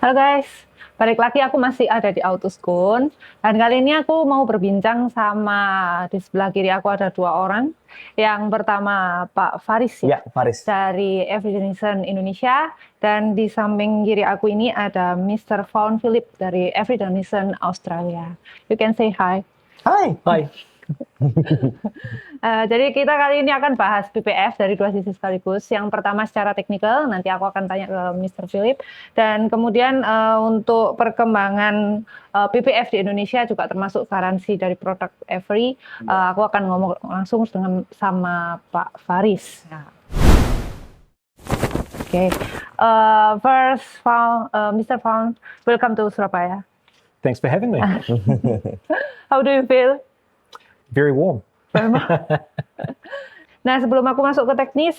Halo guys, balik lagi aku masih ada di Autoscone dan kali ini aku mau berbincang sama di sebelah kiri aku ada dua orang. Yang pertama Pak Faris Ya, Faris. dari Every Denison Indonesia dan di samping kiri aku ini ada Mr. Vaughan Philip dari Every Denison Australia. You can say hi. Hai. Hai. Jadi kita kali ini akan bahas PPF dari dua sisi sekaligus. Yang pertama secara teknikal, nanti aku akan tanya ke Mr. Philip. Dan kemudian untuk perkembangan PPF di Indonesia juga termasuk garansi dari produk Every. Aku akan ngomong langsung sama Pak Faris. Ya. Oke, first, Mr. Vaughan, welcome to Surabaya. Thanks for having me. How do you feel? Very warm. Nah, sebelum aku masuk ke teknis,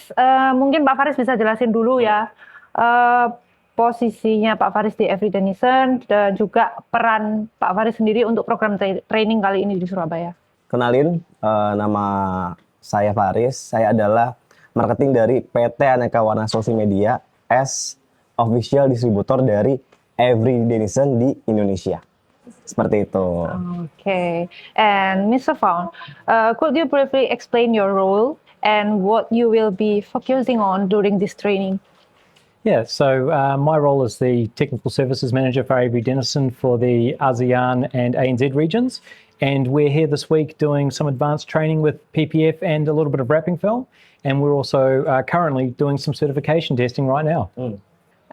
mungkin Pak Faris bisa jelasin dulu ya posisinya Pak Faris di Every Denison dan juga peran Pak Faris sendiri untuk program training kali ini di Surabaya. Kenalin, nama saya Faris. Saya adalah marketing dari PT Aneka Warna Social Media as official distributor dari Every Denison di Indonesia. Seperti itu. Okay. And Mr. Vaughan, could you briefly explain your role and what you will be focusing on during this training? Yeah, so my role is the Technical Services Manager for Avery Dennison for the ASEAN and ANZ regions. And we're here this week doing some advanced training with PPF and a little bit of wrapping film. And we're also currently doing some certification testing right now.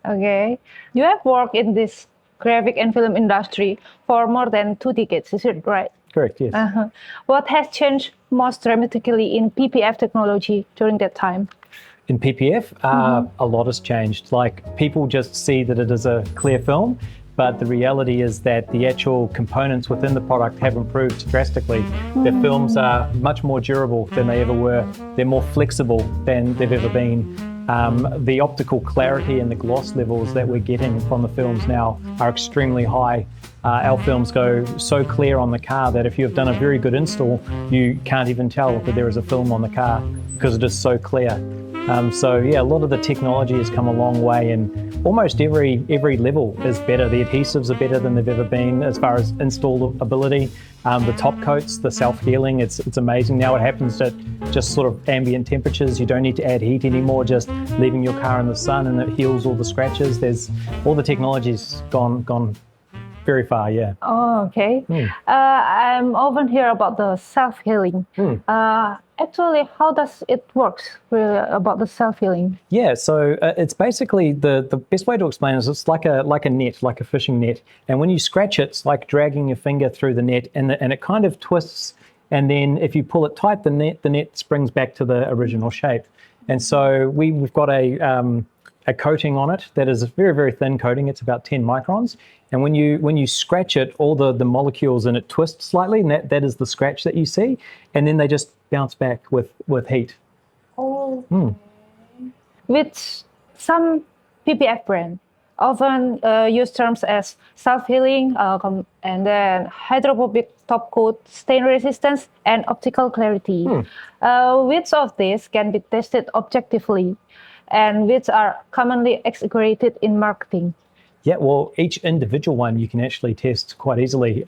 Okay. You have worked in this graphic and film industry for more than 2 decades, is it right? Correct, yes. What has changed most dramatically in PPF technology during that time? In PPF, a lot has changed. Like, people just see that it is a clear film, but the reality is that the actual components within the product have improved drastically. The films are much more durable than they ever were. They're more flexible than they've ever been. The optical clarity and the gloss levels that we're getting from the films now are extremely high. Our films go so clear on the car that if you've done a very good install, you can't even tell that there is a film on the car because it is so clear. So yeah, a lot of the technology has come a long way, and almost every level is better. The adhesives are better than they've ever been as far as installability. The top coats, the self-healing, it's amazing. Now it happens at just sort of ambient temperatures. You don't need to add heat anymore, just leaving your car in the sun and it heals all the scratches. All the technology's gone very far, yeah. Oh, okay. I'm often hear about the self-healing. Actually, how does it work about the self-healing? Yeah, so it's basically the best way to explain it is it's like a net, like a fishing net. And when you scratch it, it's like dragging your finger through the net, and it kind of twists. And then if you pull it tight, the net springs back to the original shape. And so we've got a coating on it that is a very, very thin coating. It's about 10 microns. And when you scratch it, all the molecules in it twist slightly, and that is the scratch that you see. And then they just bounce back with heat. Oh. With some PPF brand often use terms as self-healing and then hydrophobic top coat, stain resistance, and optical clarity. Which of these can be tested objectively and which are commonly exaggerated in marketing? Yeah, well, each individual one you can actually test quite easily.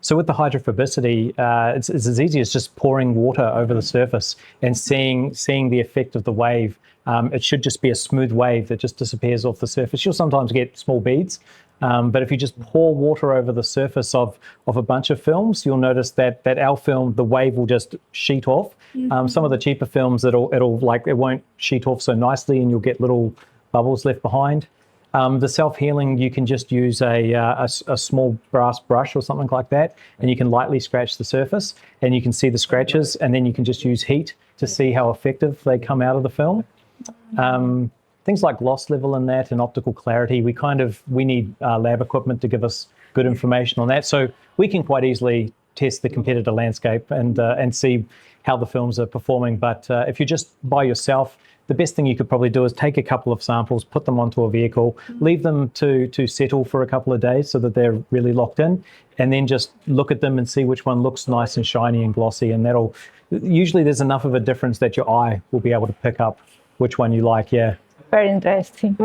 So with the hydrophobicity, it's as easy as just pouring water over the surface and seeing the effect of the wave. It should just be a smooth wave that just disappears off the surface. You'll sometimes get small beads, but if you just pour water over the surface of a bunch of films, you'll notice that our film, the wave will just sheet off. Some of the cheaper films, it won't sheet off so nicely, and you'll get little bubbles left behind. The self-healing, you can just use a small brass brush or something like that, and you can lightly scratch the surface, and you can see the scratches, and then you can just use heat to see how effective they come out of the film. Things like gloss level in that and optical clarity, we need lab equipment to give us good information on that. So we can quite easily test the competitor landscape and see how the films are performing. But if you're just by yourself, the best thing you could probably do is take a couple of samples, put them onto a vehicle, leave them to settle for a couple of days so that they're really locked in, and then just look at them and see which one looks nice and shiny and glossy. And usually there's enough of a difference that your eye will be able to pick up which one you like, yeah. Very interesting.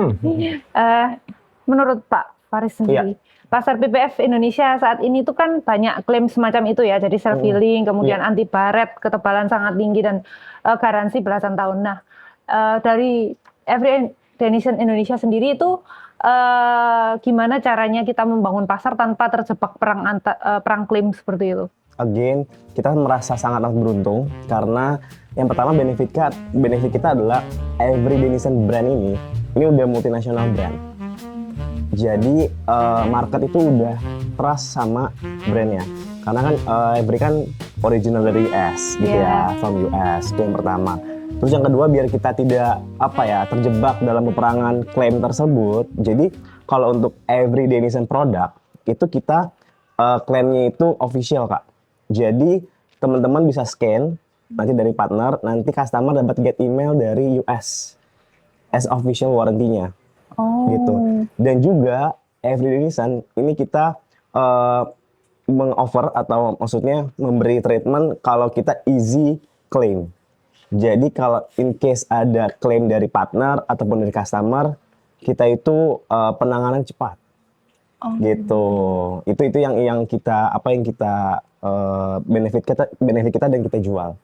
menurut Pak Faris sendiri, pasar PPF Indonesia saat ini tuh kan banyak klaim semacam itu ya, jadi self healing, kemudian anti baret, ketebalan sangat tinggi dan garansi belasan tahun. Nah, dari Every Denizen Indonesia sendiri itu gimana caranya kita membangun pasar tanpa terjebak perang klaim seperti itu? Again, kita merasa sangat beruntung karena yang pertama benefit kita adalah Every Denizen brand ini udah multinasional brand. Jadi market itu udah trust sama brandnya. Karena kan Every kan original dari US gitu ya, from US, itu yang pertama. Terus yang kedua biar kita tidak terjebak dalam peperangan klaim tersebut. Jadi kalau untuk Every Denizen product itu kita klaimnya itu official Kak. Jadi teman-teman bisa scan nanti dari partner, nanti customer dapat get email dari US as official warranty-nya. Gitu. Dan juga Every Denizen ini kita meng-offer atau maksudnya memberi treatment kalau kita easy claim. Jadi kalau in case ada klaim dari partner ataupun dari customer, kita itu penanganan cepat. Gitu. Itu yang kita benefit kita dan kita jual.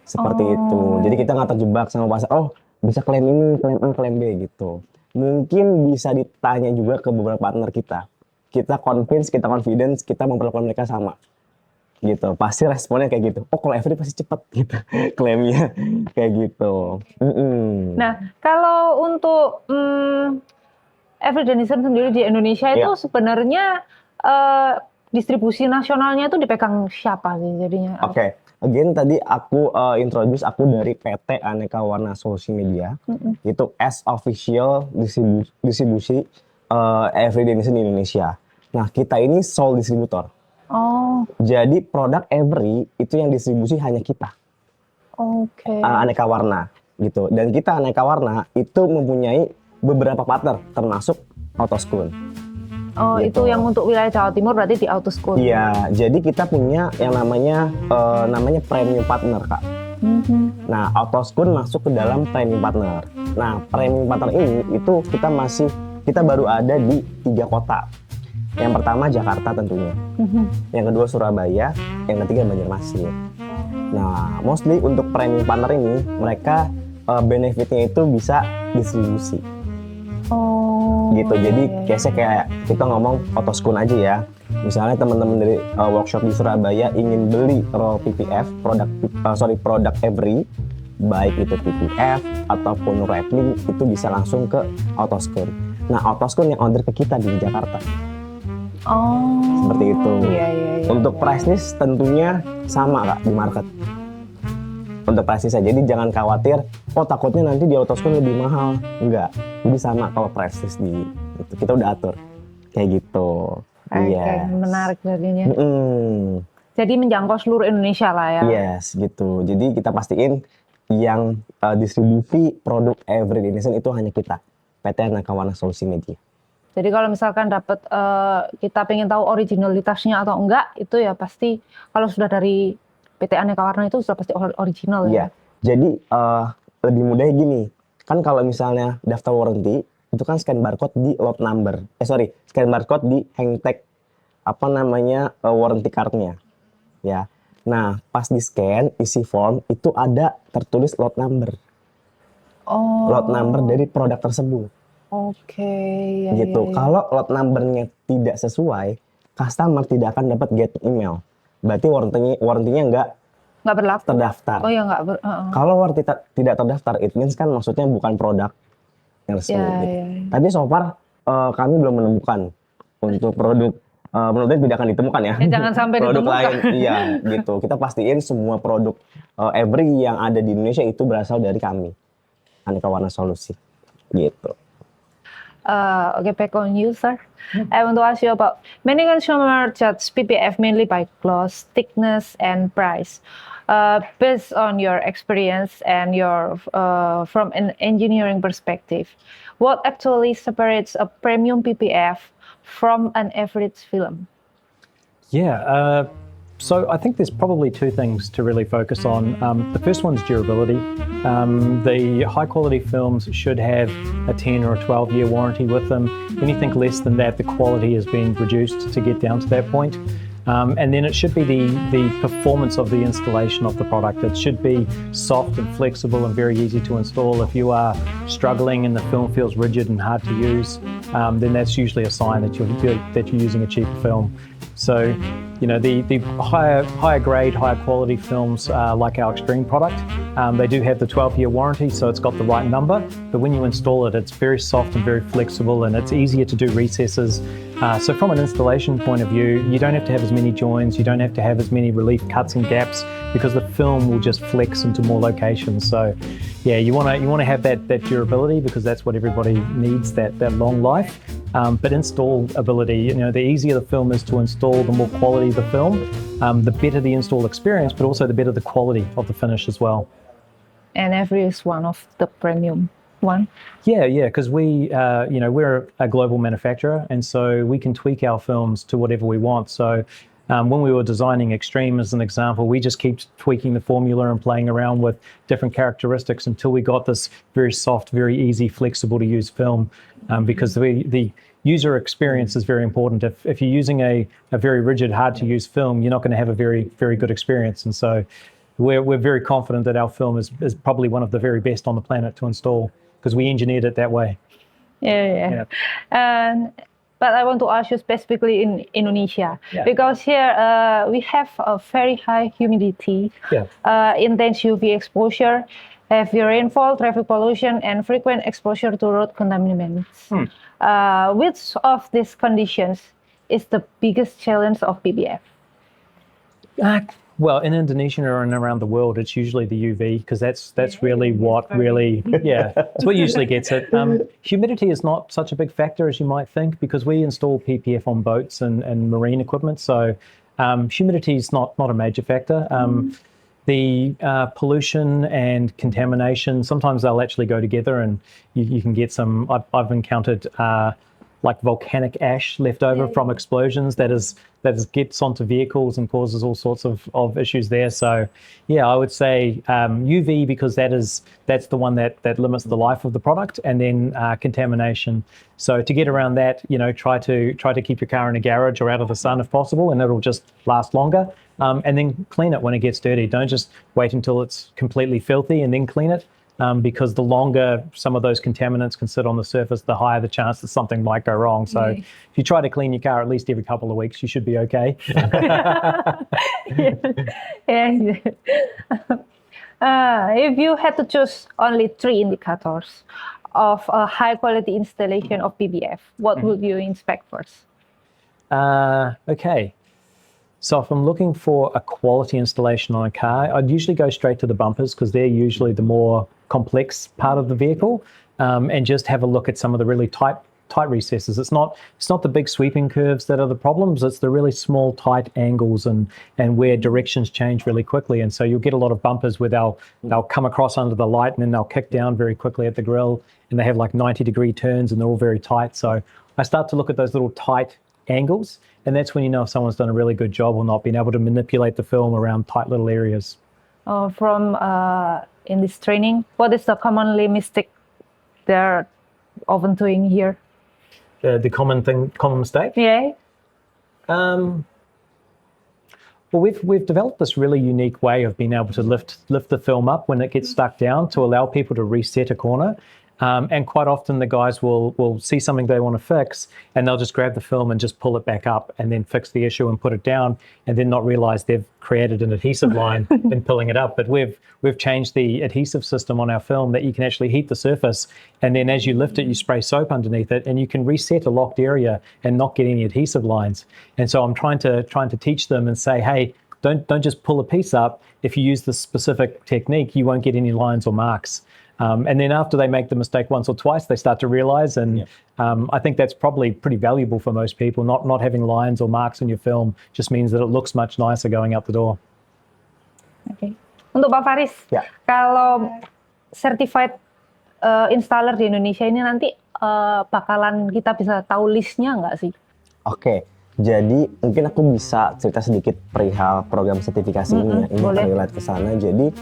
Seperti itu. Jadi kita nggak terjebak sama pasar. Bisa klaim ini, klaim A, klaim B gitu. Mungkin bisa ditanya juga ke beberapa partner kita. Kita convince, kita confidence, kita memperlakukan mereka sama. Gitu. Pasti responnya kayak gitu. Kalau Every pasti cepet gitu. Klaimnya kayak gitu. Nah, kalau untuk Every Denizen sendiri di Indonesia itu sebenarnya distribusi nasionalnya itu dipegang siapa sih jadinya? Oke. Again tadi aku introduce aku dari PT Aneka Warna Solusi Media. Itu as official distribusi Every Denizen di Indonesia. Nah, kita ini sole distributor. Jadi produk Every itu yang distribusi hanya kita. Aneka Warna gitu. Dan kita Aneka Warna itu mempunyai beberapa partner termasuk Autoskun. Gitu. Itu yang untuk wilayah Jawa Timur berarti di Autoskun. Iya, jadi kita punya yang namanya premium partner Kak. Nah, Autoskun masuk ke dalam premium partner. Nah, premium partner ini itu kita baru ada di 3 kota. Yang pertama Jakarta tentunya, yang kedua Surabaya, yang ketiga Banjarmasin. Nah, mostly untuk premium partner ini mereka benefitnya itu bisa distribusi. Gitu. Jadi case-nya kayak kita ngomong Autoskun aja ya. Misalnya teman-teman dari workshop di Surabaya ingin beli roll PPF, produk Every, baik itu PPF ataupun Rattling, itu bisa langsung ke Autoskun. Nah, Autoskun yang order ke kita di Jakarta. Seperti itu. Untuk price list tentunya sama Kak di market. Untuk price list aja, jadi jangan khawatir, takutnya nanti di Autoskun lebih mahal. Enggak, jadi sama kalau price list kita udah atur. Kayak gitu. Menarik jadinya. Jadi menjangkau seluruh Indonesia lah ya. Yes, gitu. Jadi kita pastiin yang distribusi produk Every Denizen itu hanya kita, PT Aneka Warna Solusi Media. Jadi kalau misalkan dapat kita pengen tahu originalitasnya atau enggak, itu ya pasti kalau sudah dari PT Aneka Warna itu sudah pasti original ya. Jadi lebih mudahnya gini, kan kalau misalnya daftar warranty itu kan scan barcode di lot number, scan barcode di hang tag warranty cardnya, ya. Nah pas di scan isi form itu ada tertulis lot number, lot number dari produk tersebut. Gitu. Kalau lot numbernya tidak sesuai, customer tidak akan dapat get email. Berarti warrantinya nggak berlaku. Terdaftar. Kalau warranty tidak terdaftar, it means kan maksudnya bukan produk yang resmi. Gitu. Tapi so far kami belum menemukan untuk produk menurutnya tidak akan ditemukan ya. Jangan sampai produk ditemukan. lain, iya gitu. Kita pastiin semua produk Every yang ada di Indonesia itu berasal dari kami, Aneka Warna Solusi, gitu. Back on you, sir. I want to ask you about many consumers judge PPF mainly by gloss, thickness, and price. Based on your experience and your from an engineering perspective, what actually separates a premium PPF from an average film? So I think there's probably two things to really focus on. The first one's durability. The high quality films should have a 10 or a 12-year warranty with them. Anything less than that, the quality has been reduced to get down to that point. And then it should be the performance of the installation of the product. It should be soft and flexible and very easy to install. If you are struggling and the film feels rigid and hard to use, then that's usually a sign that you're using a cheaper film. So, you know, the higher grade, higher quality films like our Extreme product, they do have the 12-year warranty, so it's got the right number. But when you install it, it's very soft and very flexible, and it's easier to do recesses. So from an installation point of view, you don't have to have as many joins, you don't have to have as many relief cuts and gaps, because the film will just flex into more locations. So yeah, you want to have that durability, because that's what everybody needs, that long life. But install ability, you know, the easier the film is to install, the more quality the film, the better the install experience, but also the better the quality of the finish as well. And Avery is one of the premium one. Yeah, because we're a global manufacturer, and so we can tweak our films to whatever we want. So when we were designing Extreme as an example, we just keep tweaking the formula and playing around with different characteristics until we got this very soft, very easy, flexible to use film, because the user experience is very important. If you're using a very rigid, hard to use film, you're not going to have a very, very good experience. And so we're very confident that our film is probably one of the very best on the planet to install, because we engineered it that way. Yeah. But I want to ask you specifically in Indonesia, because here we have a very high humidity, intense UV exposure, heavy rainfall, traffic pollution, and frequent exposure to road contaminants. Which of these conditions is the biggest challenge of PBF? Well, in Indonesia or around the world, it's usually the UV, because that's really what it's what usually gets it. Humidity is not such a big factor as you might think, because we install PPF on boats and marine equipment, so humidity is not a major factor. The pollution and contamination, sometimes they'll actually go together, and you can get some. I've encountered like volcanic ash left over from explosions that gets onto vehicles and causes all sorts of issues there. So yeah, I would say UV, because that's the one that limits the life of the product, and then contamination. So to get around that, you know, try to keep your car in a garage or out of the sun if possible, and it'll just last longer. And then clean it when it gets dirty. Don't just wait until it's completely filthy and then clean it. Because the longer some of those contaminants can sit on the surface, the higher the chance that something might go wrong. So if you try to clean your car at least every couple of weeks, you should be okay. If you had to choose only 3 indicators of a high quality installation of PBF, what would you inspect first? Okay. So if I'm looking for a quality installation on a car, I'd usually go straight to the bumpers, because they're usually the more complex part of the vehicle, and just have a look at some of the really tight recesses. It's not the big sweeping curves that are the problems. It's the really small, tight angles and where directions change really quickly. And so you'll get a lot of bumpers where they'll come across under the light, and then they'll kick down very quickly at the grille, and they have like 90-degree turns, and they're all very tight. So I start to look at those little tight angles, and that's when you know if someone's done a really good job or not, being able to manipulate the film around tight little areas. From in this training, what is the commonly mistake they're often doing here? The common mistake? Yeah. Well, we've developed this really unique way of being able to lift the film up when it gets stuck down, to allow people to reset a corner. And quite often the guys will see something they want to fix, and they'll just grab the film and just pull it back up and then fix the issue and put it down, and then not realize they've created an adhesive line in pulling it up. But we've changed the adhesive system on our film that you can actually heat the surface, and then as you lift it, you spray soap underneath it, and you can reset a locked area and not get any adhesive lines. And so I'm trying to teach them and say, hey, don't just pull a piece up. If you use this specific technique, you won't get any lines or marks. And then after they make the mistake once or twice, they start to realize, and I think that's probably pretty valuable for most people. Not having lines or marks on your film just means that it looks much nicer going out the door. Okay. Untuk Pak Faris, kalau certified installer di Indonesia ini nanti bakalan kita bisa tahu listnya nggak sih? Oke. Jadi mungkin aku bisa cerita sedikit perihal program sertifikasi ini ya. Ini relate ke sana. Jadi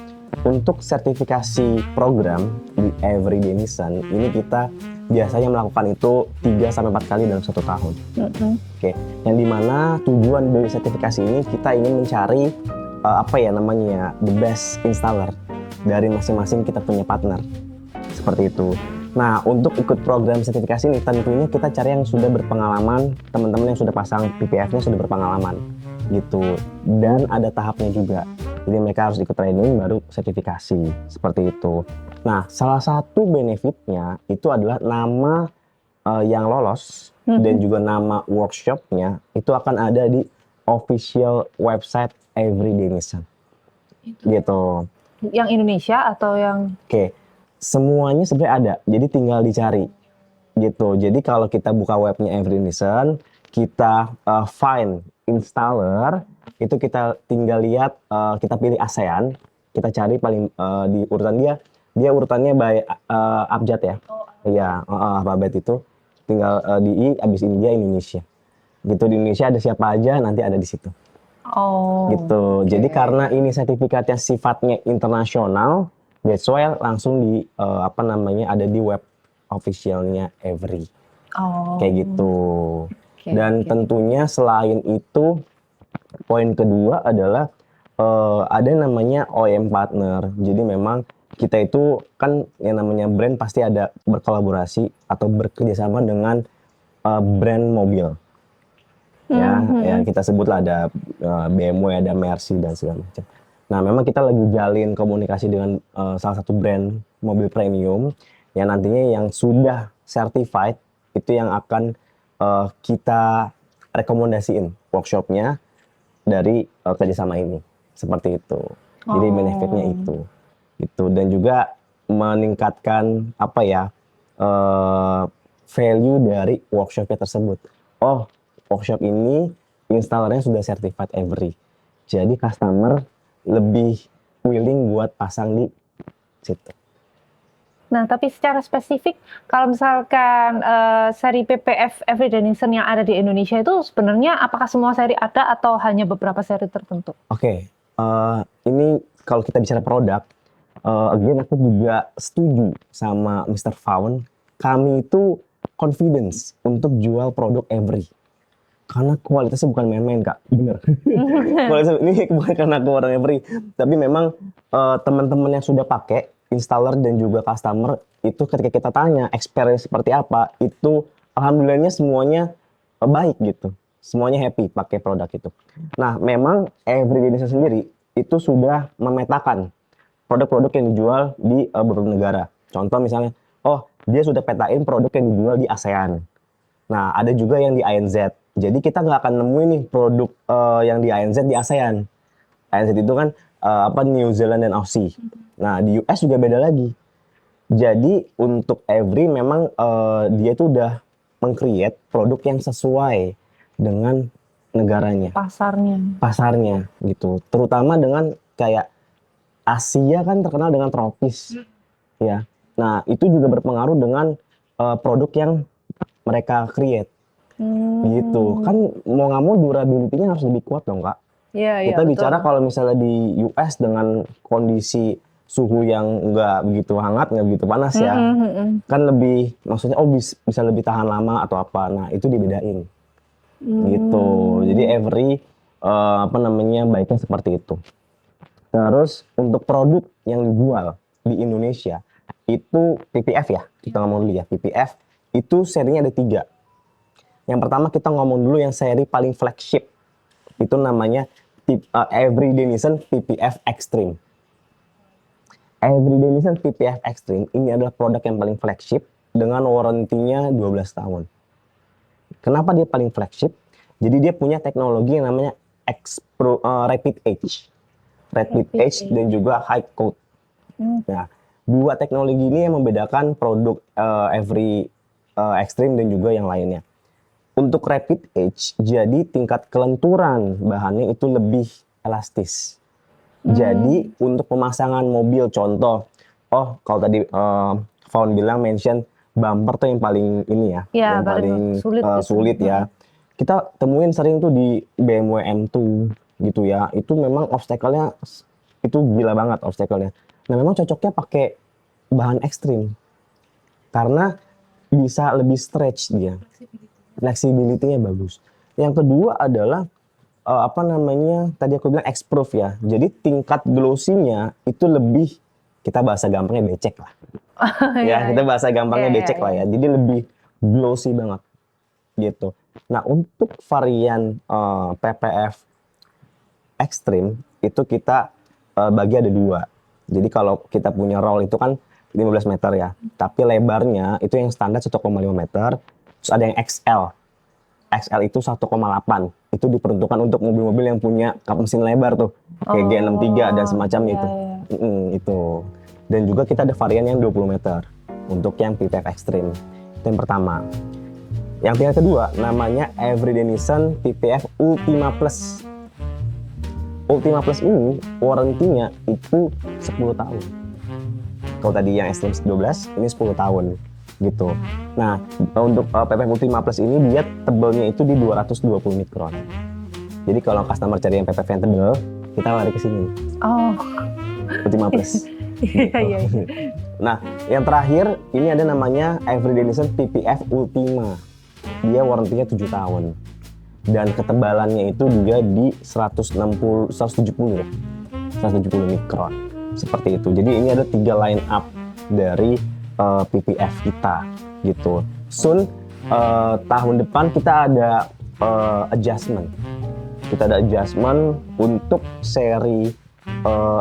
untuk sertifikasi program di Every Denison ini kita biasanya melakukan itu 3-4 kali dalam 1 tahun. Oke, yang dimana tujuan dari sertifikasi ini kita ingin mencari the best installer dari masing-masing kita punya partner. Seperti itu. Nah, untuk ikut program sertifikasi ini tentunya kita cari yang sudah berpengalaman, teman-teman yang sudah pasang PPF-nya sudah berpengalaman gitu. Dan ada tahapnya juga. Jadi mereka harus ikut training baru sertifikasi, seperti itu. Nah, salah satu benefitnya itu adalah nama yang lolos dan juga nama workshopnya itu akan ada di official website Every Denison. Gitu. Yang Indonesia atau yang Oke. Semuanya sebenarnya ada, jadi tinggal dicari gitu. Jadi kalau kita buka webnya Every Denison, kita find installer, itu kita tinggal lihat, kita pilih ASEAN, kita cari paling di urutan dia urutannya by abjad ya. Iya, alfabet itu tinggal di I, abis India, Indonesia. Gitu, di Indonesia ada siapa aja nanti ada di situ. Gitu. Jadi karena ini sertifikatnya sifatnya internasional, that's why langsung di ada di web officialnya Every. Kayak gitu. Dan tentunya selain itu poin kedua adalah ada namanya OEM partner. Jadi memang kita itu kan yang namanya brand pasti ada berkolaborasi atau bekerjasama dengan brand mobil. Ya kita sebutlah ada BMW, ada Mercy dan segala macam. Nah, memang kita lagi jalin komunikasi dengan salah satu brand mobil premium yang nantinya yang sudah certified itu yang akan kita rekomendasiin workshopnya dari kerjasama ini. Seperti itu. Jadi benefitnya itu. Gitu. Dan juga meningkatkan value dari workshopnya tersebut. Oh, workshop ini installernya sudah certified Every. Jadi customer lebih willing buat pasang di situ. Nah, tapi secara spesifik, kalau misalkan seri PPF Every Denison yang ada di Indonesia itu sebenarnya apakah semua seri ada atau hanya beberapa seri tertentu? Oke, ini kalau kita bicara produk, again aku juga setuju sama Mr. Faun. Kami itu confidence untuk jual produk Every. Karena kualitasnya bukan main-main, Kak. Bener. Kualitasnya ini bukan karena aku orang Every, tapi memang teman-teman yang sudah pakai, installer dan juga customer, itu ketika kita tanya experience seperti apa, itu alhamdulillahnya semuanya baik gitu. Semuanya happy pakai produk itu. Nah, memang Every Denison sendiri itu sudah memetakan produk-produk yang dijual di beberapa negara. Contoh misalnya, dia sudah petain produk yang dijual di ASEAN. Nah, ada juga yang di ANZ. Jadi kita nggak akan nemuin nih produk yang di ANZ di ASEAN. ANZ itu kan New Zealand dan Aussie. Nah, di US juga beda lagi. Jadi untuk Every memang dia tuh udah meng-create produk yang sesuai dengan negaranya. Pasarnya gitu. Terutama dengan kayak Asia kan terkenal dengan tropis. Ya. Nah, itu juga berpengaruh dengan produk yang mereka create. Gitu kan, mau nggak mau durability-nya harus lebih kuat dong, Kak. Kita bicara kalau misalnya di US dengan kondisi suhu yang nggak begitu hangat, nggak begitu panas ya, kan lebih, maksudnya bisa lebih tahan lama atau apa. Nah, itu dibedain. Gitu. Jadi Every baiknya seperti itu. Terus untuk produk yang dijual di Indonesia itu PPF ya, kita ngomong dulu ya. PPF itu serinya ada 3. Yang pertama kita ngomong dulu yang seri paling flagship. Itu namanya Every Denison PPF Extreme. Every Denison PPF Extreme ini adalah produk yang paling flagship dengan warranty-nya 12 tahun. Kenapa dia paling flagship? Jadi dia punya teknologi yang namanya Rapid Edge. Rapid Edge dan juga High Coat. Nah, 2 teknologi ini yang membedakan produk Every Extreme dan juga yang lainnya. Untuk Rapid Edge, jadi tingkat kelenturan bahannya itu lebih elastis. Jadi untuk pemasangan mobil, contoh, kalau tadi Faun bilang mention bumper tuh yang paling ini ya, yang paling sulit ya. Kita temuin sering tuh di BMW M2 gitu ya. Itu memang obstacle-nya itu gila banget obstacle-nya. Nah, memang cocoknya pakai bahan ekstrim karena bisa lebih stretch dia, flexibility-nya bagus. Yang kedua adalah apa namanya, tadi aku bilang X-Proof ya. Jadi tingkat glossy-nya itu lebih, kita bahasa gampangnya becek lah. Ya, kita bahasa gampangnya becek lah ya. Jadi lebih glossy banget gitu. Nah, untuk varian PPF Extreme itu kita bagi ada dua. Jadi kalau kita punya roll itu kan 15 meter ya. Tapi lebarnya itu yang standar 1,5 meter. Terus ada yang XL. XL itu 1,8. Itu diperuntukkan untuk mobil-mobil yang punya kap mesin lebar tuh. Kayak G63 dan semacamnya itu. Itu. Dan juga kita ada varian yang 20 meter. Untuk yang PPF Extreme. Itu yang pertama. Yang kedua namanya Everyday Nissan PPF Ultima Plus. Ultima Plus ini warrantinya itu 10 tahun. Kalau tadi yang Extreme 12, ini 10 tahun gitu. Nah, untuk PPF Ultima Plus ini dia tebelnya itu di 220 mikron. Jadi kalau customer cari yang PPF yang tebel, kita lari ke sini. Oh. Ultima Plus. Iya. Nah, yang terakhir ini ada namanya Everyday Nissan PPF Ultima. Dia warrantinya 7 tahun. Dan ketebalannya itu juga di 170 mikron. Seperti itu. Jadi ini ada 3 line up dari PPF kita gitu. Soon tahun depan kita ada adjustment. Kita ada adjustment untuk seri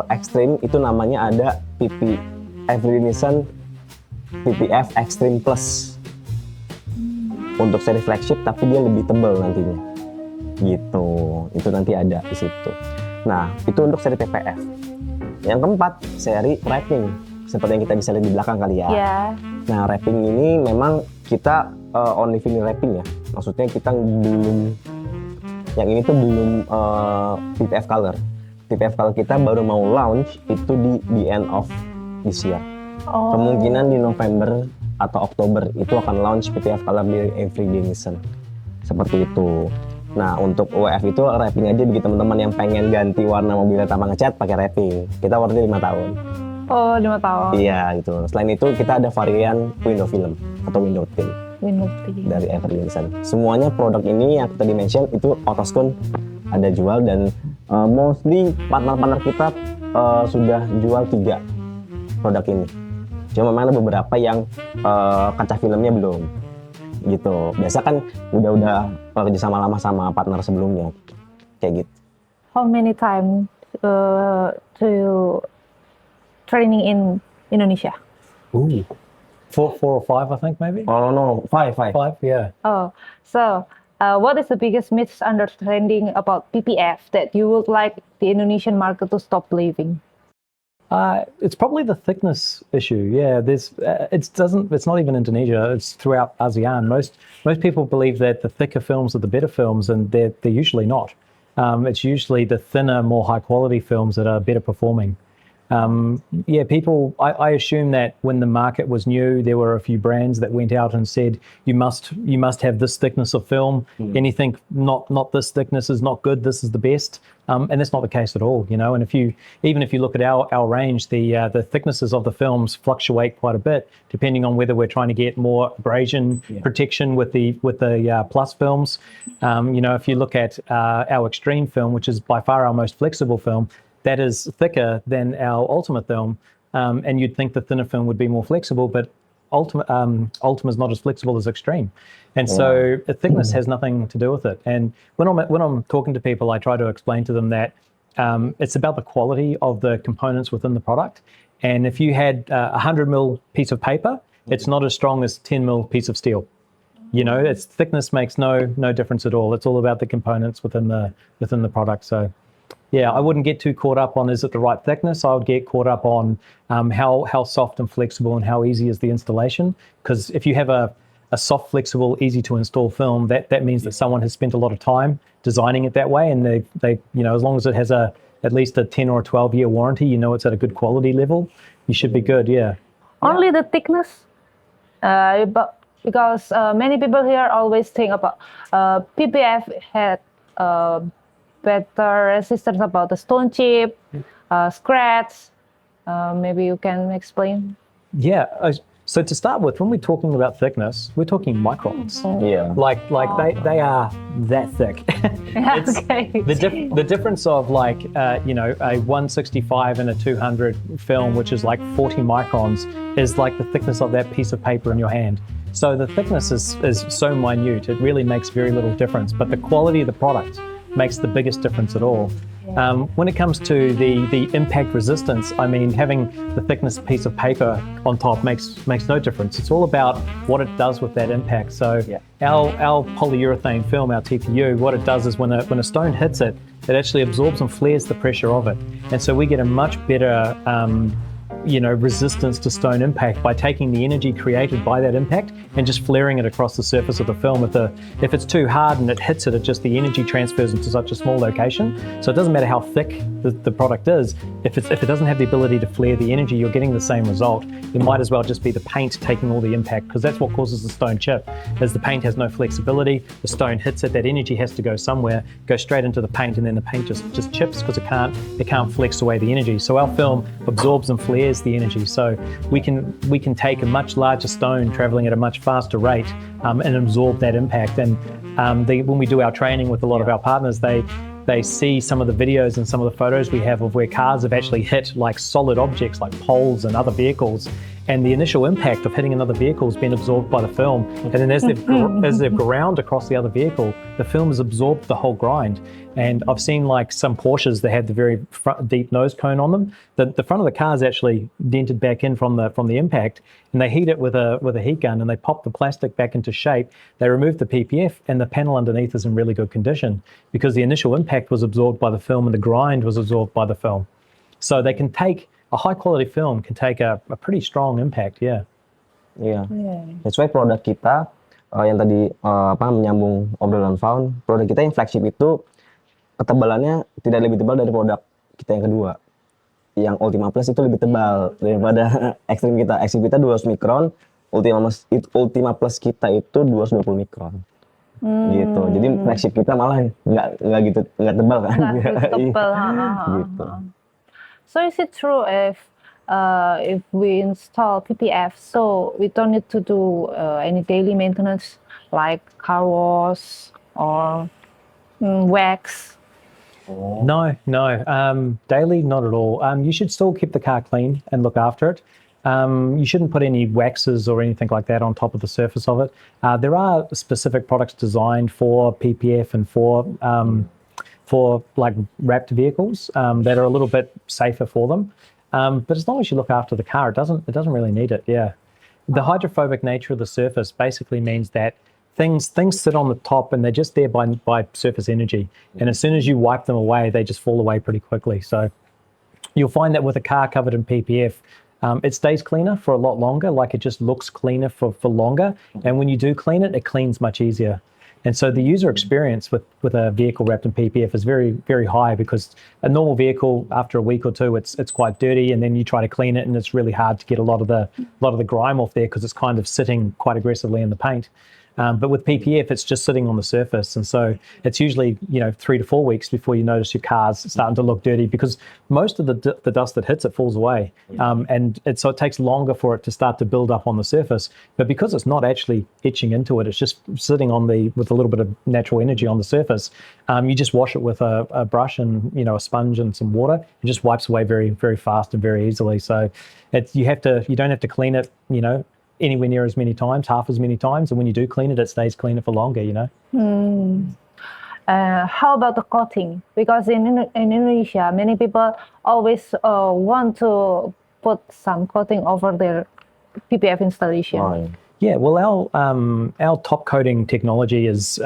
Extreme, itu namanya ada Everyday Nissan PPF Extreme Plus. Untuk seri flagship tapi dia lebih tebal nantinya. Gitu. Itu nanti ada di situ. Nah, itu untuk seri PPF. Yang keempat, seri wrapping. Seperti yang kita bisa lihat di belakang kali ya. Yeah. Nah, wrapping ini memang kita only vinyl wrapping ya. Maksudnya kita belum, yang ini tuh belum PPF color. PPF color kita baru mau launch itu di end of this year. Oh. Kemungkinan di November atau Oktober itu akan launch PPF color di Everyday Nissan. Seperti itu. Nah, untuk WF itu wrapping aja bagi teman-teman yang pengen ganti warna mobilnya tanpa ngecat pakai wrapping. Kita warnanya 5 tahun. Oh, 5 tahun. Iya gitu. Selain itu kita ada varian window film atau window tint dari Everyday Nissan. Semuanya produk ini yang kita dimention itu Autoscone ada jual, dan mostly partner-partner kita sudah jual 3 produk ini. Cuma memang ada beberapa yang kaca filmnya belum gitu. Biasa kan udah kerja sama lama sama partner sebelumnya kayak gitu. How many time to training in Indonesia? Ooh. Four or five, I think, maybe. Oh no, 5. 5, yeah. Oh, so what is the biggest misunderstanding about PPF that you would like the Indonesian market to stop believing? It's probably the thickness issue. Yeah, it's not even Indonesia. It's throughout ASEAN. Most people believe that the thicker films are the better films, and they're usually not. It's usually the thinner, more high quality films that are better performing. I assume that when the market was new, there were a few brands that went out and said, you must have this thickness of film. Anything not this thickness is not good. This is the best. And that's not the case at all, you know. And even if you look at our range, the thicknesses of the films fluctuate quite a bit depending on whether we're trying to get more abrasion protection with the plus films. If you look at our extreme film, which is by far our most flexible film, that is thicker than our Ultima film, and you'd think the thinner film would be more flexible, but Ultima is not as flexible as Extreme, and so the thickness has nothing to do with it. And when I'm talking to people, I try to explain to them that it's about the quality of the components within the product. And if you had a 100 mil piece of paper, it's not as strong as 10 mil piece of steel. You know, its thickness makes no difference at all. It's all about the components within the product. So. Yeah, I wouldn't get too caught up on is it the right thickness. I would get caught up on how soft and flexible and how easy is the installation. Because if you have a soft, flexible, easy to install film, that means that someone has spent a lot of time designing it that way, and they as long as it has at least a 10 or a 12-year warranty, it's at a good quality level, you should be good. Yeah. Only the thickness, but because many people here always think about PPF had better resistance about the stone chip, scratch, Maybe you can explain. Yeah. So to start with, when we're talking about thickness, we're talking microns. Iya. Like they are that thick. It's Okay. the difference of like a 165 and a 200 film, which is like 40 microns, is like the thickness of that piece of paper in your hand. So the thickness is so minute, it really makes very little difference. But the quality of the product makes the biggest difference at all. When it comes to the impact resistance, I mean, having the thickness piece of paper on top makes no difference. It's all about what it does with that impact. So our polyurethane film, our TPU, what it does is when a stone hits it, it actually absorbs and flares the pressure of it. And so we get a much better resistance to stone impact by taking the energy created by that impact and just flaring it across the surface of the film. If it's too hard and it hits it, just the energy transfers into such a small location. So it doesn't matter how thick the product is. If it doesn't have the ability to flare the energy, you're getting the same result. It might as well just be the paint taking all the impact, because that's what causes the stone chip. As the paint has no flexibility, the stone hits it, that energy has to go somewhere, go straight into the paint, and then the paint just chips because it can't flex away the energy. So our film absorbs and flares the energy. So we can take a much larger stone traveling at a much faster rate and absorb that impact. And when we do our training with a lot of our partners, they see some of the videos and some of the photos we have of where cars have actually hit like solid objects like poles and other vehicles. And the initial impact of hitting another vehicle has been absorbed by the film. And then as they've ground across the other vehicle, the film has absorbed the whole grind. And I've seen like some Porsches that had the very deep nose cone on them. The front of the car is actually dented back in from the impact, and they heat it with a heat gun, and they pop the plastic back into shape. They remove the PPF, and the panel underneath is in really good condition because the initial impact was absorbed by the film and the grind was absorbed by the film. So they can take a high quality film can take a pretty strong impact, yeah. Iya. That's why produk kita yang tadi menyambung obrolan Faun, produk kita yang flagship itu ketebalannya tidak lebih tebal dari produk kita yang kedua. Yang Ultima Plus itu lebih tebal daripada Extreme kita. Extreme kita 200 mikron, Ultima Plus kita itu 220 mikron. Gitu. Jadi flagship kita malah nggak tebal kan. Gitu. So is it true if we install PPF, so we don't need to do any daily maintenance like car wash or wax? No. Daily, not at all. You should still keep the car clean and look after it. You shouldn't put any waxes or anything like that on top of the surface of it. There are specific products designed for PPF and for like wrapped vehicles that are a little bit safer for them. But as long as you look after the car, it doesn't really need it. Yeah. The hydrophobic nature of the surface basically means that things sit on the top and they're just there by surface energy. And as soon as you wipe them away, they just fall away pretty quickly. So you'll find that with a car covered in PPF, it stays cleaner for a lot longer, like it just looks cleaner for longer. And when you do clean it, it cleans much easier. And so the user experience with a vehicle wrapped in PPF is very, very high, because a normal vehicle, after a week or two, it's quite dirty, and then you try to clean it and it's really hard to get a lot of the grime off there because it's kind of sitting quite aggressively in the paint. But with PPF, it's just sitting on the surface. And so it's usually, 3 to 4 weeks before you notice your car's starting to look dirty, because most of the dust that hits it falls away. So it takes longer for it to start to build up on the surface. But because it's not actually etching into it, it's just sitting with a little bit of natural energy on the surface. You just wash it with a brush and, a sponge and some water. It just wipes away very, very fast and very easily. So you don't have to clean it, anywhere near as many times, half as many times. And when you do clean it, it stays cleaner for longer, How about the coating? Because in Indonesia, many people always want to put some coating over their PPF installation. Oh, yeah, well, our top coating technology is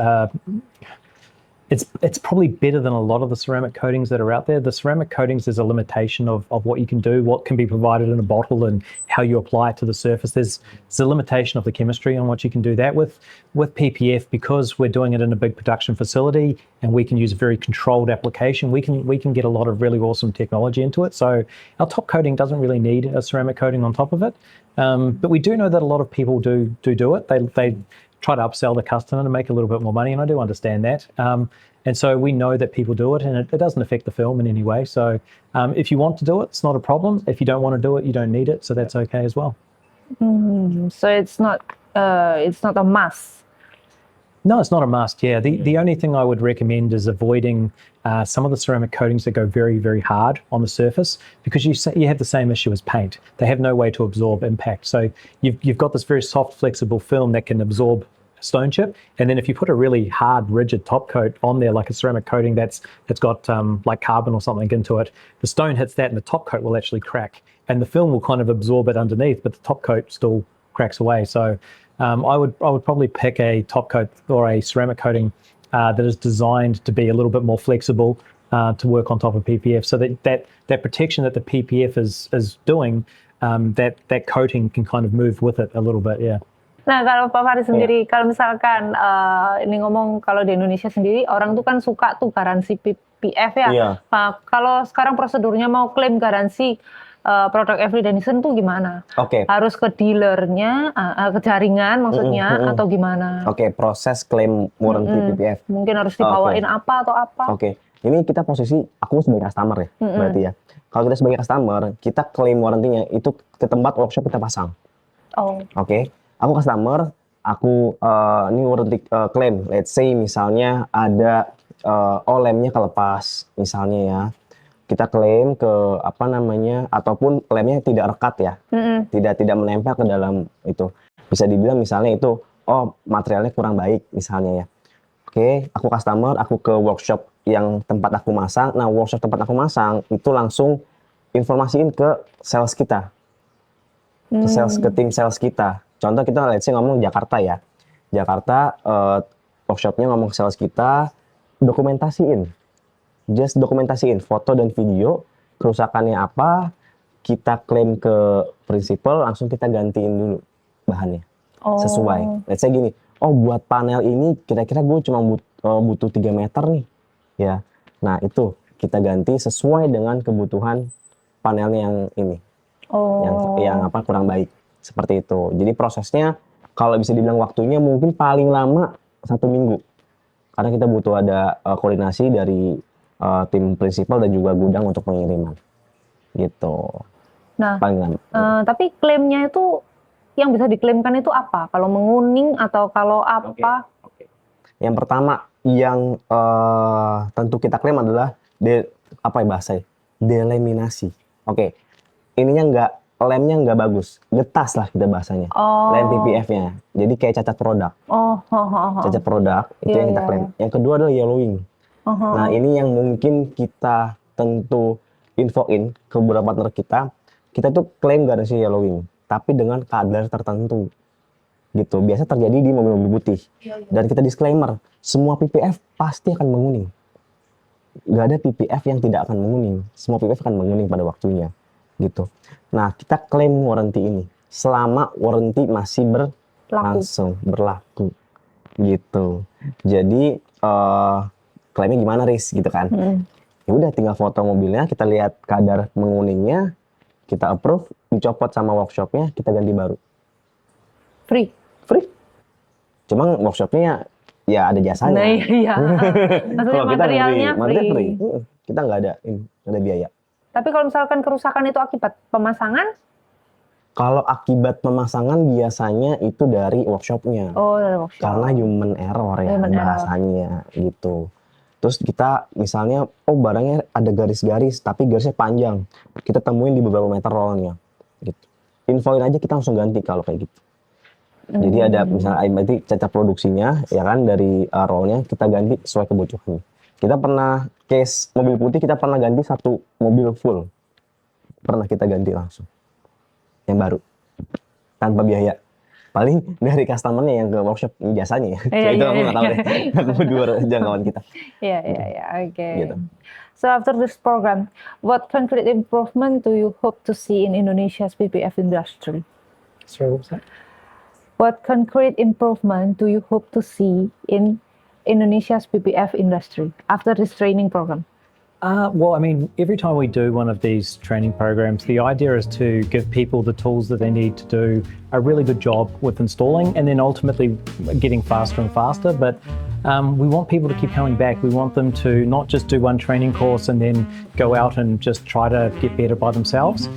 it's probably better than a lot of the ceramic coatings that are out there. The ceramic coatings, there's a limitation of what you can do, what can be provided in a bottle, and how you apply it to the surface. There's a limitation of the chemistry on what you can do that with. With PPF, because we're doing it in a big production facility and we can use a very controlled application, we can get a lot of really awesome technology into it. So our top coating doesn't really need a ceramic coating on top of it. But we do know that a lot of people do it. They try to upsell the customer to make a little bit more money, and I do understand that. And so we know that people do it, and it doesn't affect the film in any way. So if you want to do it, it's not a problem. If you don't want to do it, you don't need it. So that's okay as well. So it's not a must. No, it's not a must. Yeah, the only thing I would recommend is avoiding some of the ceramic coatings that go very, very hard on the surface, because you have the same issue as paint. They have no way to absorb impact. So you've got this very soft, flexible film that can absorb stone chip, and then if you put a really hard, rigid top coat on there, like a ceramic coating that's got like carbon or something into it, the stone hits that, and the top coat will actually crack, and the film will kind of absorb it underneath, but the top coat still cracks away. So I would probably pick a top coat or a ceramic coating that is designed to be a little bit more flexible to work on top of PPF, so that protection that the PPF is doing, that coating can kind of move with it a little bit. Yeah. Nah, kalau Pak Faris sendiri, kalau misalkan ini ngomong kalau di Indonesia sendiri, orang tuh kan suka tuh garansi PPF ya. Iya. Kalau sekarang prosedurnya mau klaim garansi produk Every Denizen tuh gimana? Oke. Harus ke dealernya, ke jaringan maksudnya, atau gimana? Oke, proses klaim warranty PPF. Mungkin harus dibawain apa atau apa? Oke, ini kita posisi aku sebagai customer ya, berarti ya. Kalau kita sebagai customer, kita klaim warrantinya itu ke tempat workshop kita pasang. Oh. Oke, aku customer, aku ini warranty klaim. Let's say misalnya ada lemnya kelepas, misalnya ya. Kita klaim ke apa namanya, ataupun lemnya tidak rekat ya, tidak menempel ke dalam itu. Bisa dibilang misalnya itu, materialnya kurang baik misalnya ya. Oke, aku customer, aku ke workshop yang tempat aku masang. Nah, workshop tempat aku masang itu langsung informasiin ke sales kita, ke tim sales kita. Contoh kita let's say ngomong Jakarta ya, Jakarta workshopnya ngomong ke sales kita, dokumentasiin foto dan video kerusakannya apa, kita klaim ke prinsipal, langsung kita gantiin dulu bahannya sesuai. Let's say gini, buat panel ini kira-kira gue cuma butuh 3 meter nih ya. Nah itu kita ganti sesuai dengan kebutuhan panelnya yang ini, yang apa kurang baik, seperti itu. Jadi prosesnya kalau bisa dibilang waktunya mungkin paling lama 1 minggu, karena kita butuh ada koordinasi dari tim prinsipal dan juga gudang untuk pengiriman gitu. Nah, paling tapi klaimnya itu yang bisa diklaimkan itu apa? Kalau menguning atau kalau apa? Oke. Yang pertama yang tentu kita klaim adalah delaminasi. Oke. Lemnya nggak bagus, getas lah kita bahasanya. Lem PPF-nya. Jadi kayak cacat produk. Cacat produk itu yang kita klaim. Yang kedua adalah yellowing. Nah, ini yang mungkin kita tentu infoin ke beberapa partner kita tuh klaim garansi yellowing, tapi dengan kadar tertentu gitu. Biasa terjadi di mobil-mobil putih. Dan kita disclaimer, semua PPF pasti akan menguning. Gak ada PPF yang tidak akan menguning. Semua PPF akan menguning pada waktunya gitu. Nah, kita klaim warranty ini selama warranty masih berlaku gitu. Jadi klaimnya gimana, Riz, gitu kan. Ya udah tinggal foto mobilnya, kita lihat kadar menguningnya, kita approve, dicopot sama workshopnya, kita ganti baru. Free. Cuma workshopnya ya ada jasanya. Nah, iya. Maksudnya materialnya free. Kita nggak ada biaya. Tapi kalau misalkan kerusakan itu akibat pemasangan? Kalau akibat pemasangan biasanya itu dari workshopnya. Dari workshop. Karena human error ya bahasanya gitu. Terus kita misalnya, barangnya ada garis-garis, tapi garisnya panjang. Kita temuin di beberapa meter rollnya. Gitu. Infoin aja, kita langsung ganti kalau kayak gitu. Jadi ada misalnya berarti cacat produksinya, ya kan, dari rollnya kita ganti sesuai kebutuhannya. Kita pernah case mobil putih, kita pernah ganti 1 mobil full. Pernah kita ganti langsung. Yang baru. Tanpa biaya. Paling dari customer-nya yang ke workshop jasanya ya. Itu aku nggak tahu deh. Aku dua jangkauan kita. Iya, oke. Gitu. So after this program, what concrete improvement do you hope to see in Indonesia's PPF industry? Sorry, what was that? What concrete improvement do you hope to see in Indonesia's PPF industry after this training program? Well, I mean, every time we do one of these training programs, the idea is to give people the tools that they need to do a really good job with installing, and then ultimately getting faster and faster. But we want people to keep coming back. We want them to not just do one training course and then go out and just try to get better by themselves.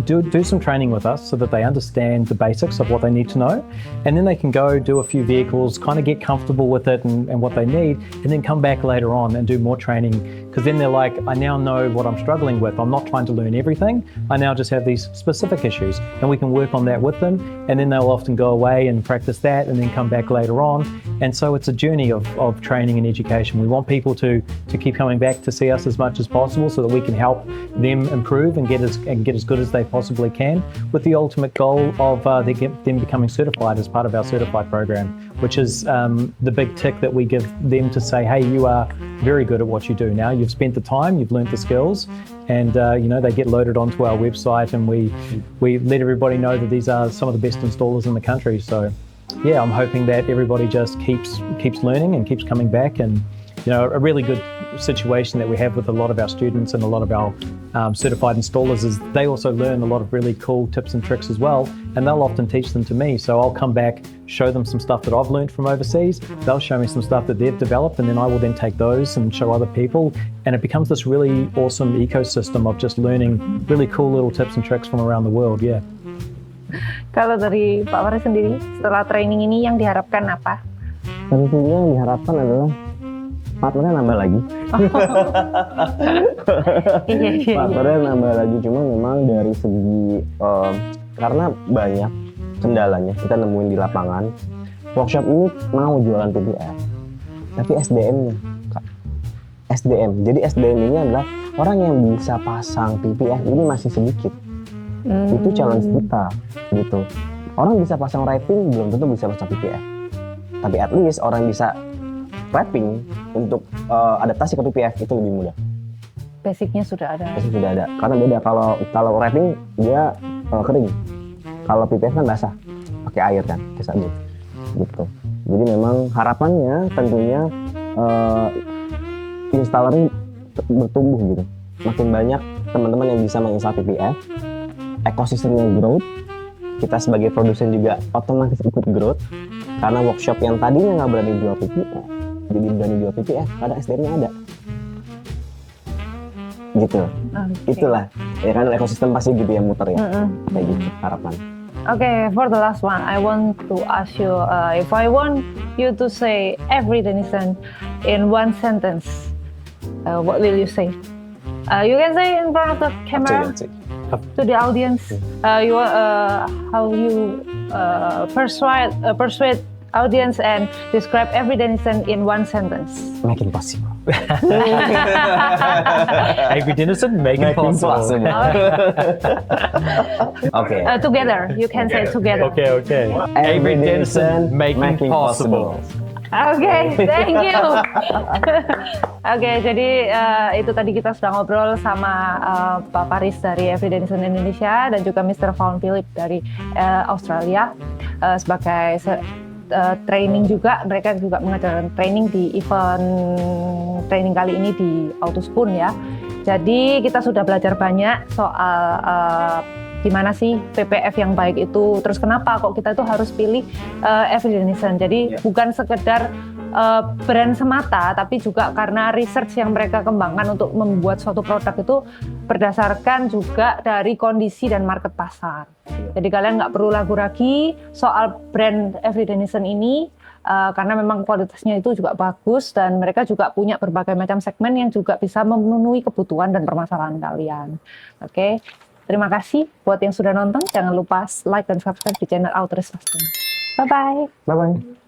Do some training with us so that they understand the basics of what they need to know, and then they can go do a few vehicles, kind of get comfortable with it and what they need, and then come back later on and do more training, because then they're like, I now know what I'm struggling with. I'm not trying to learn everything. I now just have these specific issues, and we can work on that with them, and then they'll often go away and practice that and then come back later on. And so it's a journey of training and education. We want people to keep coming back to see us as much as possible so that we can help them improve and get as good as they possibly can, with the ultimate goal of them becoming certified as part of our certified program, which is the big tick that we give them to say, hey, you are very good at what you do now. You've spent the time, you've learned the skills, and they get loaded onto our website, and we let everybody know that these are some of the best installers in the country. So yeah, I'm hoping that everybody just keeps learning and keeps coming back. And a really good situation that we have with a lot of our students and a lot of our certified installers is they also learn a lot of really cool tips and tricks as well, and they'll often teach them to me. So I'll come back, show them some stuff that I've learned from overseas, they'll show me some stuff that they've developed, and then I will then take those and show other people, and it becomes this really awesome ecosystem of just learning really cool little tips and tricks from around the world. Yeah. Kalau dari Pak Faris sendiri, setelah training ini yang diharapkan apa? Tentunya yang diharapkan adalah partnernya nambah lagi. Partnernya nambah lagi, cuma memang dari segi karena banyak kendalanya kita nemuin di lapangan. Workshop ini mau jualan PPF, tapi SDM-nya, SDM. Jadi SDM ini adalah orang yang bisa pasang PPF ini masih sedikit. Itu challenge kita, gitu. Orang bisa pasang wrapping belum tentu bisa pasang PPF, tapi at least orang bisa wrapping untuk adaptasi ke PPF itu lebih mudah. Basicnya sudah ada. Basic sudah ada. Karena beda, kalau wrapping dia kering, kalau PPF kan basah, pakai air kan, kayak sabun, gitu. Jadi memang harapannya tentunya installernya bertumbuh gitu. Makin banyak teman-teman yang bisa menginstal PPF, ekosistemnya growth, kita sebagai produsen juga otomatis ikut growth, karena workshop yang tadinya nggak berani jual PPF jadi berani jual PPF karena SDM-nya ada, gitu. Itulah ya kan, ekosistem pasti gitu ya, muter ya, kayak gitu harapan. Okay, for the last one, I want to ask you, if I want you to say every Denizen in one sentence, what will you say? You can say in front of the camera. To the audience, how you persuade audience and describe every Denizen in one sentence. Make it possible. Every Denizen, make it possible. Okay. Together, you can say together. Okay. Every Denizen, making possible. Oke, thank you. Oke, jadi itu tadi kita sudah ngobrol sama Pak Faris dari Every Denizen Indonesia dan juga Mr. Vaughan Philip dari Australia sebagai training juga. Mereka juga mengajarkan training di event training kali ini di Autospoon ya. Jadi kita sudah belajar banyak soal gimana sih PPF yang baik itu, terus kenapa kok kita itu harus pilih Every Denizen. Jadi bukan sekedar brand semata, tapi juga karena research yang mereka kembangkan untuk membuat suatu produk itu berdasarkan juga dari kondisi dan market pasar. Jadi kalian nggak perlu ragu lagi soal brand Every Denizen ini, karena memang kualitasnya itu juga bagus dan mereka juga punya berbagai macam segmen yang juga bisa memenuhi kebutuhan dan permasalahan kalian. Oke. Terima kasih buat yang sudah nonton. Jangan lupa like dan subscribe di channel Autoris Custom. Bye-bye. Bye-bye.